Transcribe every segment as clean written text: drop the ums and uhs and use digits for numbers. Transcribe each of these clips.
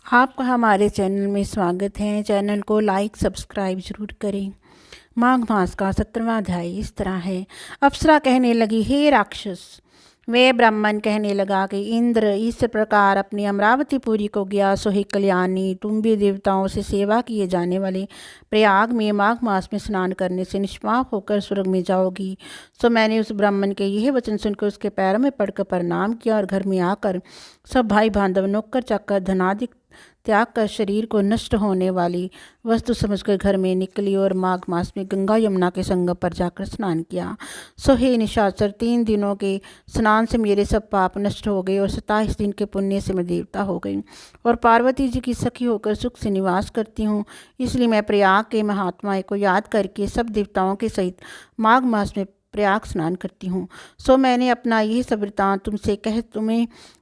आपका हमारे चैनल में स्वागत है। चैनल को लाइक सब्सक्राइब जरूर करें। माघ मास का 17वां अध्याय इस तरह है। अप्सरा कहने लगी, हे राक्षस। वे ब्राह्मण कहने लगा कि इंद्र इस प्रकार अपनी अमरावतीपुरी को गया सो ही कल्याणी, तुम भी देवताओं से सेवा किए जाने वाले प्रयाग में माघ मास में स्नान करने से निष्पाप होकर स्वर्ग में जाओगी। सो मैंने उस ब्राह्मण के यह वचन सुनकर उसके पैरों में पड़कर प्रणाम किया और घर में आकर सब भाई बांधव नौकर चाकर धनादि त्याग कर शरीर को नष्ट होने वाली वस्तु समझकर घर में निकली और माघ मास में गंगा यमुना के संगम पर जाकर स्नान किया। सो हे निशाचर, 3 दिनों के स्नान से मेरे सब पाप नष्ट हो गए और 27 दिन के पुण्य से मैं देवता हो गई और पार्वती जी की सखी होकर सुख से निवास करती हूँ। इसलिए मैं प्रयाग के महात्मा को याद करके सब देवताओं के सहित माघ मास में प्रयाग स्नान करती हूँ। सो मैंने अपना यह सब वृतांत तुमसे कह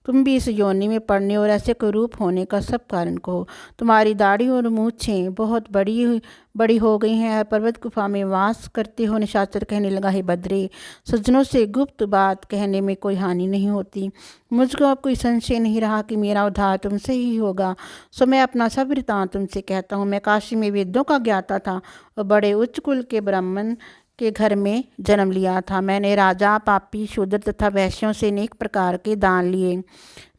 तुम भी इस योनि में पड़ने और ऐसे कुरूप होने का सब कारण कहो। तुम्हारी दाढ़ी और मूछें बहुत बड़ी हो गई हैं और पर्वत गुफा में वास करते हो। निशाचर कहने लगा, हे बद्रे, सज्जनों से गुप्त बात कहने में कोई हानि नहीं होती। मुझको अब कोई संशय नहीं रहा कि मेरा उद्धार तुमसे ही होगा। सो मैं अपना सब वृतांत तुमसे कहता हूँ। मैं काशी में वेदों का ज्ञाता था और बड़े उच्च कुल के ब्राह्मण के घर में जन्म लिया था। मैंने राजा, पापी, शूद्र तथा वैश्यों से अनेक प्रकार के दान लिए।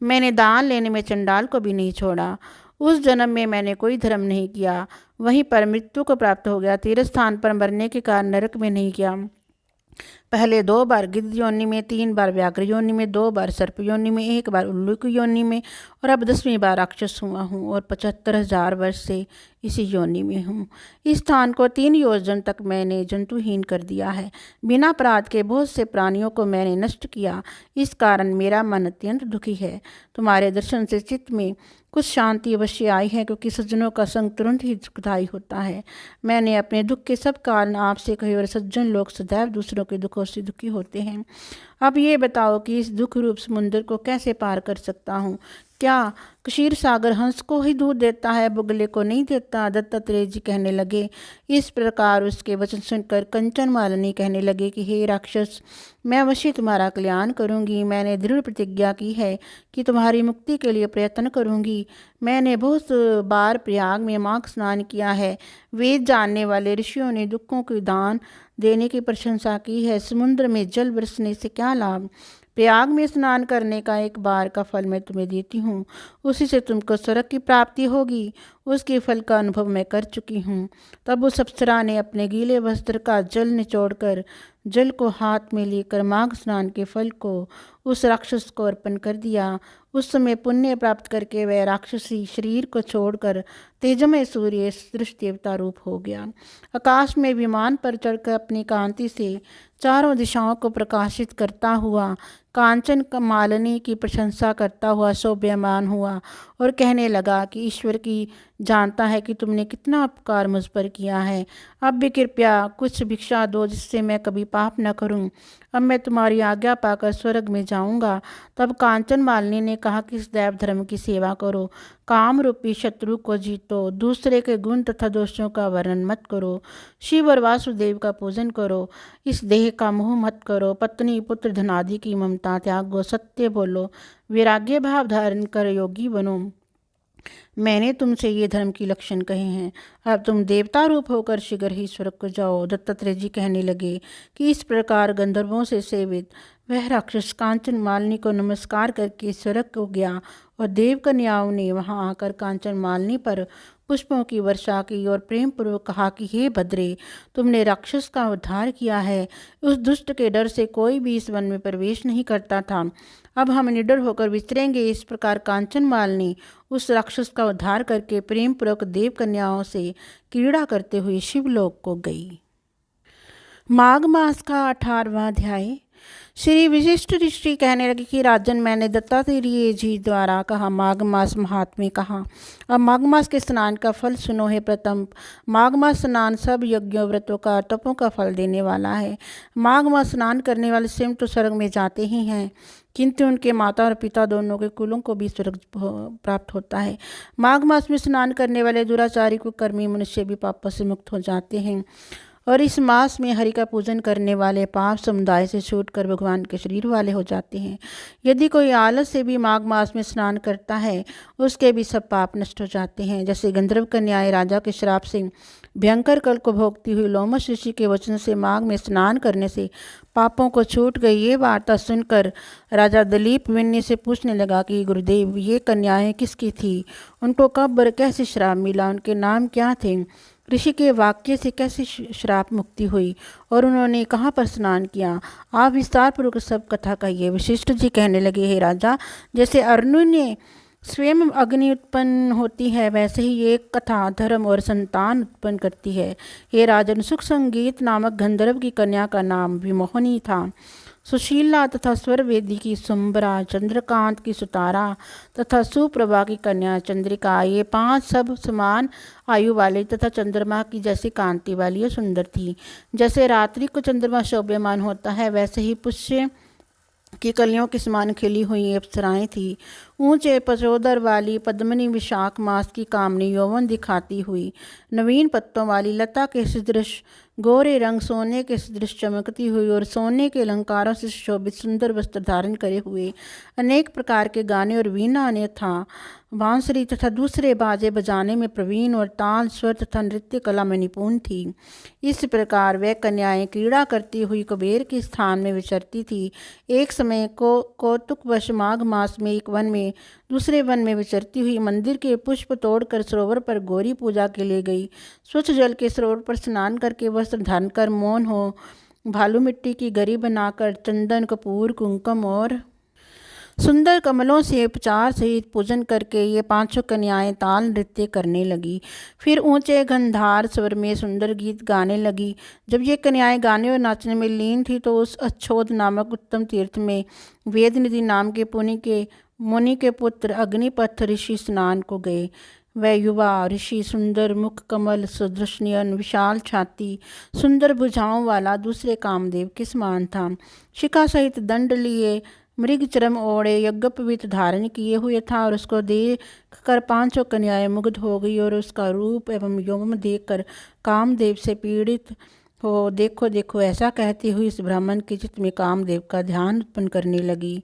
मैंने दान लेने में चंडाल को भी नहीं छोड़ा। उस जन्म में मैंने कोई धर्म नहीं किया, वहीं पर मृत्यु को प्राप्त हो गया। तीर्थ स्थान पर मरने के कारण नरक में नहीं गया। पहले 2 बार गिद्ध योनि में, 3 बार व्याघ्र योनि में, 2 बार सर्प योनि में, 1 बार उल्लू की योनि में और अब 10वीं बार राक्षस हुआ हूँ और 75,000 वर्ष से इसी योनि में हूँ। इस स्थान को 3 योजन तक मैंने जंतुहीन कर दिया है। बिना अपराध के बहुत से प्राणियों को मैंने नष्ट किया। इस कारण मेरा मन अत्यंत दुखी है। तुम्हारे दर्शन से चित्त में कुछ शांति अवश्य आई है, क्योंकि सज्जनों का संग तुरंत ही दुखदायी होता है। मैंने अपने दुख के सब कारण आपसे कहे और सज्जन लोग सदैव दूसरों के दुखों से दुखी होते हैं। अब ये बताओ कि इस दुख रूप समुद्र को कैसे पार कर सकता हूँ। क्या क्षीर सागर हंस को ही दूध देता है, बुगले को नहीं देता। दत्तात्रेय जी कहने लगे। इस प्रकार उसके वचन सुनकर कंचन मालिनी कहने लगे कि हे राक्षस, मैं अवश्य तुम्हारा कल्याण करूंगी। मैंने दृढ़ प्रतिज्ञा की है कि तुम्हारी मुक्ति के लिए प्रयत्न करूंगी। मैंने बहुत बार प्रयाग में माघ स्नान किया है। वेद जानने वाले ऋषियों ने दुखों के दान देने की प्रशंसा की है। समुद्र में जल बरसने से क्या लाभ। प्रयाग में स्नान करने का 1 बार का फल मैं तुम्हें देती हूँ, उसी से तुमको स्वर्ग की प्राप्ति होगी। उसके फल का अनुभव मैं कर चुकी हूँ। तब उस अप्सरा ने अपने गीले वस्त्र का जल निचोड़कर जल को हाथ में लेकर माघ स्नान के फल को उस राक्षस को अर्पण कर दिया। उस समय पुण्य प्राप्त करके वह राक्षसी शरीर को छोड़कर तेजमय सूर्य सदृश देवता रूप हो गया। आकाश में विमान पर चढ़कर अपनी कांति से चारों दिशाओं को प्रकाशित करता हुआ कांचन मालिनी की प्रशंसा करता हुआ शोभ्यमान हुआ और कहने लगा कि ईश्वर की जानता है कि तुमने कितना उपकार मुझ पर किया है। अब भी कृपया कुछ भिक्षा दो, जिससे मैं कभी पाप न करूं। अब मैं तुम्हारी आज्ञा पाकर स्वर्ग में जाऊंगा। तब कांचन मालिनी ने कहा कि इस दैव धर्म की सेवा करो, काम रूपी शत्रु को जीतो, दूसरे के गुण तथा दोषों का वर्णन मत करो, शिव और वासुदेव का पूजन करो, इस देह का मोह मत करो, पत्नी पुत्र धनादि की ममता त्यागो, सत्य बोलो, वैराग्य भाव धारण कर योगी बनो। मैंने तुमसे ये धर्म की लक्षण कहे हैं। अब तुम देवता रूप होकर शीघ्र ही स्वर्ग को जाओ। दत्तात्रेय जी कहने लगे कि इस प्रकार गंधर्वों से सेवित वह राक्षस कांचन मालिनी को नमस्कार करके स्वर्ग को गया और देव कन्याओं ने वहां आकर कांचन मालिनी पर पुष्पों की वर्षा की और प्रेम पूर्वक कहा कि हे भद्रे, तुमने राक्षस का उद्धार किया है। उस दुष्ट के डर से कोई भी इस वन में प्रवेश नहीं करता था। अब हम निडर होकर विचरेंगे। इस प्रकार कांचन मालिनी उस राक्षस का उद्धार करके प्रेम पूर्वक देव कन्याओं से क्रीड़ा करते हुए शिवलोक को गई। माघ मास का 18वां अध्याय। श्री विशिष्ट ऋषि कहने लगे कि राजन, मैंने दत्तात्रेय जी द्वारा कहा माघ मास महात्म्य कहा। अब माघ मास के स्नान का फल सुनो है। प्रथम, माघ मास स्नान सब यज्ञों व्रतों का तपों का फल देने वाला है। माघ मास स्नान करने वाले स्वयं तो स्वर्ग में जाते ही हैं, किंतु उनके माता और पिता दोनों के कुलों को भी स्वर्ग प्राप्त होता है। माघ मास में स्नान करने वाले दुराचारी को कर्मी मनुष्य भी पापों से मुक्त हो जाते हैं और इस मास में हरि का पूजन करने वाले पाप समुदाय से छूटकर भगवान के शरीर वाले हो जाते हैं। यदि कोई आलस से भी माघ मास में स्नान करता है उसके भी सब पाप नष्ट हो जाते हैं। जैसे गंधर्व कन्याएं राजा के श्राप से भयंकर कल को भोगती हुई लोमश ऋषि के वचन से माघ में स्नान करने से पापों को छूट गई। ये वार्ता सुनकर राजा दिलीप विन्नी से पूछने लगा कि गुरुदेव, ये कन्याएं किसकी थी? उनको कब और कैसे श्राप मिला? उनके नाम क्या थे? ऋषि के वाक्य से कैसे श्राप मुक्ति हुई और उन्होंने कहाँ पर स्नान किया? आप विस्तार पूर्वक सब कथा कहिए। वशिष्ठ जी कहने लगे, हे राजा, जैसे अरुण ने स्वयं अग्नि उत्पन्न होती है वैसे ही ये कथा धर्म और संतान उत्पन्न करती है। हे राजन, सुख संगीत नामक गंधर्व की कन्या का नाम विमोहिनी था। सुशीला तथा स्वरवेदी की सुंबरा, चंद्रकांत की सुतारा तथा सुप्रभा की कन्या चंद्रिका, ये 5 सब समान आयु वाली तथा चंद्रमा की जैसी कांति वाली और सुंदर थी। जैसे रात्रि को चंद्रमा शोभ्यमान होता है वैसे ही पुष्य की कलियों के समान खिली हुई अप्सराएं थी। ऊंचे पचोदर वाली पद्मिनी विशाख मास की कामनी यौवन दिखाती हुई, नवीन पत्तों वाली लता के सदृश गोरे रंग सोने के सदृश चमकती हुई और सोने के अलंकारों से शोभित सुंदर वस्त्र धारण करे हुए, अनेक प्रकार के गाने और वीणा अन्यथा बांसुरी तथा दूसरे बाजे बजाने में प्रवीण और ताल स्वर तथा नृत्य कला में निपुण थी। इस प्रकार वह कन्याएं क्रीड़ा करती हुई कुबेर के स्थान में विचरती थी। एक समय कौतुकवश माघ मास में एक वन में दूसरे वन में विचरती हुई मंदिर के पुष्प तोड़कर सरोवर पर गौरी पूजा के लिए गई। स्वच्छ जल के सरोवर पर स्नान करके वस्त्र धारण कर मौन हो भालू मिट्टी की गरी बनाकर चंदन कपूर कुंकुम और सुंदर कमलों से उपचार सहित पूजन करके ये 5 कन्याएं ताल नृत्य करने लगी। फिर ऊंचे गंधार स्वर में सुंदर गीत गाने लगी। जब ये कन्याएं गाने और नाचने में लीन थी तो उस अच्छोद नामक उत्तम तीर्थ में वेदनिधि नाम के मुनि के पुत्र अग्निपथ ऋषि स्नान को गए। वह युवा ऋषि सुंदर मुख कमल सदृश नयन विशाल छाती सुंदर भुजाओं वाला दूसरे कामदेव के समान था। शिखा सहित दंड लिए मृग चरम ओढ़े यज्ञोपवीत धारण किए हुए था और उसको देख कर 5 कन्याएं मुग्ध हो गई और उसका रूप एवं यौवन देखकर कामदेव से पीड़ित हो देखो देखो ऐसा कहती हुई इस ब्राह्मण के चित्त में कामदेव का ध्यान उत्पन्न करने लगी।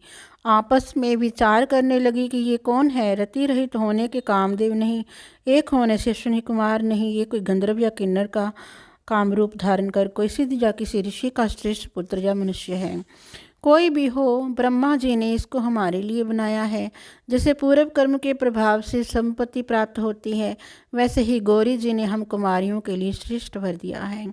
आपस में विचार करने लगी कि ये कौन है? रति रहित होने के कामदेव नहीं, एक होने से अश्विनी कुमार नहीं, ये कोई गंधर्व या किन्नर का काम रूप धारण कर कोई सिद्ध या किसी ऋषि का श्रेष्ठ पुत्र या मनुष्य है। कोई भी हो, ब्रह्मा जी ने इसको हमारे लिए बनाया है। जैसे पूर्व कर्म के प्रभाव से संपत्ति प्राप्त होती है वैसे ही गौरी जी ने हम कुमारियों के लिए श्रेष्ठ वर दिया है।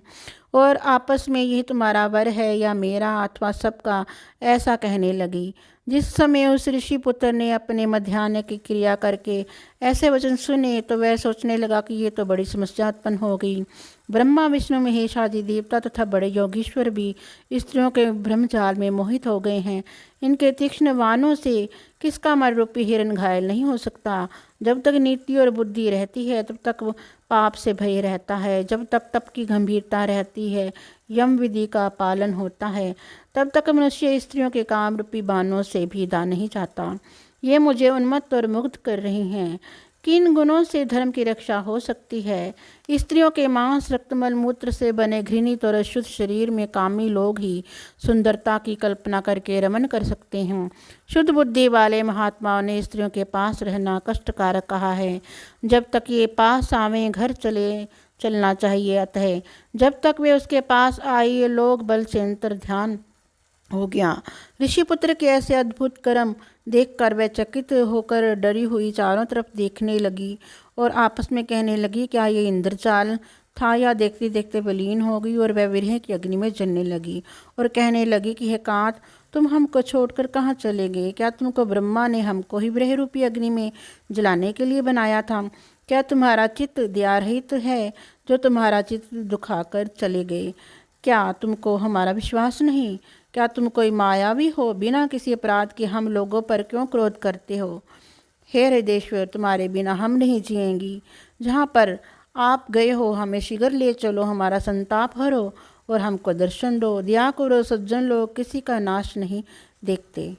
और आपस में यही तुम्हारा वर है या मेरा अथवा सबका, ऐसा कहने लगी। जिस समय उस ऋषि पुत्र ने अपने मध्याह्न की क्रिया करके ऐसे वचन सुने तो वह सोचने लगा कि ये तो बड़ी समस्या उत्पन्न हो गई। ब्रह्मा विष्णु महेश आदि देवता तथा बड़े योगीश्वर भी स्त्रियों के ब्रह्मजाल में मोहित हो गए हैं। इनके तीक्ष्ण वाणों से किसका मर रूपी हिरण घायल नहीं हो सकता। जब तक नीति और बुद्धि रहती है तब तक पाप से भय रहता है। जब तक तप की गंभीरता रहती है, यम विधि का पालन होता है, तब तक मनुष्य स्त्रियों के काम रूपी बाणों से भीदा नहीं जाता। ये मुझे उन्मत्त और मुग्ध कर रही हैं। किन गुणों से धर्म की रक्षा हो सकती है? स्त्रियों के मांस रक्तमल मूत्र से बने घृणित और अशुद्ध शरीर में कामी लोग ही सुंदरता की कल्पना करके रमन कर सकते हैं। शुद्ध बुद्धि वाले महात्माओं ने स्त्रियों के पास रहना कष्टकारक कहा है। जब तक ये पास आवें घर चलना चाहिए, अतः जब तक वे उसके पास आई लोग बल से अंतर ध्यान हो गया। ऋषिपुत्र के ऐसे अद्भुत कर्म देखकर वह चकित होकर डरी हुई चारों तरफ देखने लगी और आपस में कहने लगी, क्या ये इंद्रजाल था? या देखते देखते विलीन हो गई और वह विरह की अग्नि में जलने लगी और कहने लगी कि हे कांत, तुम हमको छोड़कर कहाँ चले गए? क्या तुमको ब्रह्मा ने हमको ही विरह रूपी अग्नि में जलाने के लिए बनाया था? क्या तुम्हारा चित्त दयारहित है जो तुम्हारा चित्त दुखाकर चले गए? क्या तुमको हमारा विश्वास नहीं? क्या तुम कोई मायावी हो? बिना किसी अपराध के हम लोगों पर क्यों क्रोध करते हो? हे हृदयेश्वर, तुम्हारे बिना हम नहीं जिएंगी। जहाँ पर आप गए हो हमें शीघ्र ले चलो, हमारा संताप हरो और हमको दर्शन दो। दया करो, सज्जन लोग किसी का नाश नहीं देखते।